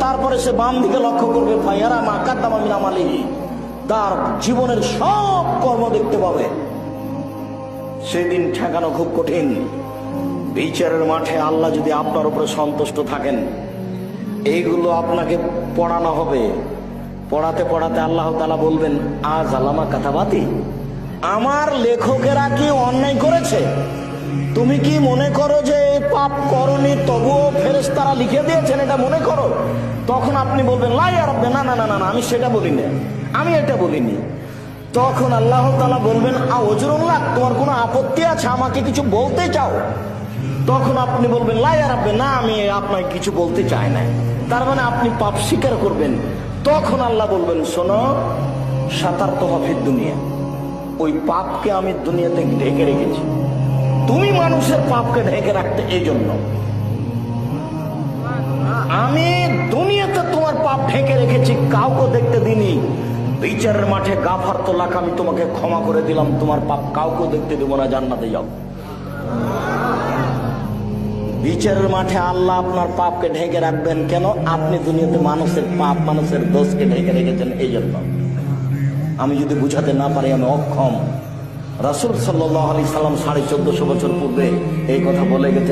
তারপরে সে বাম দিকে লক্ষ্য করবে, তার জীবনের সব কর্ম দেখতে পাবে। সেদিন ঠেকানো খুব কঠিন। বিচারের মাঠে আল্লাহ যদি আপনার উপরে সন্তুষ্ট থাকেন, এইগুলো আপনাকে পড়ানো হবে। পড়াতে পড়াতে আল্লাহ তাআলা বলবেন, আজ আলামা কাতাবাতি, আমার লেখকেরা কি অন্যায় করেছে? তুমি কি মনে করো যে পাপ করনি তবুও ফেরেশতারা লিখে দিয়েছেন, এটা মনে করো? তখন আপনি বলবেন, লা ইয়া রাব্বি, না না না না, আমি সেটা বলিনি, আমি এটা বলিনি। তখন আল্লাহ তাআলা বলবেন, আউযুরুল্লাহ, তোমার কোনো আপত্তি আছে, আমাকে কিছু বলতে চাও? তখন আপনি বলবেন, লা ইয়া রাব্বি, না, আমি আপনাকে কিছু বলতে চাই না। তার মানে আপনি পাপ স্বীকার করবেন। তখন আল্লাহ বলবেন, শোনো, সাতারতুহা ফিদ দুনিয়া, ওই পাপকে আমি দুনিয়াতে ঢেকে রেখেছি। তুমি মানুষের পাপকে ঢেকে রাখতে, এই জন্য আমি দুনিয়াতে তোমার পাপ ঢেকে রেখেছি, কাউকে দেখতে দিইনি। বিচারের মাঠে গাফারতু লাক, আমি তোমাকে ক্ষমা করে দিলাম, তোমার পাপ কাউকে দেখতে দেব না, জান্নাতে যাও। বিচারের মাঠে আল্লাহ আপনার পাপকে ঢেকে রাখবেন কেন? আপনি দুনিয়াতে মানুষের পাপ, মানুষের দোষকে ঢেকে রেখেছেন, এই জন্য। আমি যদি বুঝাতে না পারি, আমি অক্ষম। রাসূল সাল্লাল্লাহু আলাইহি সাল্লাম 1450 বছর পূর্বে এই কথা বলে গেছেন।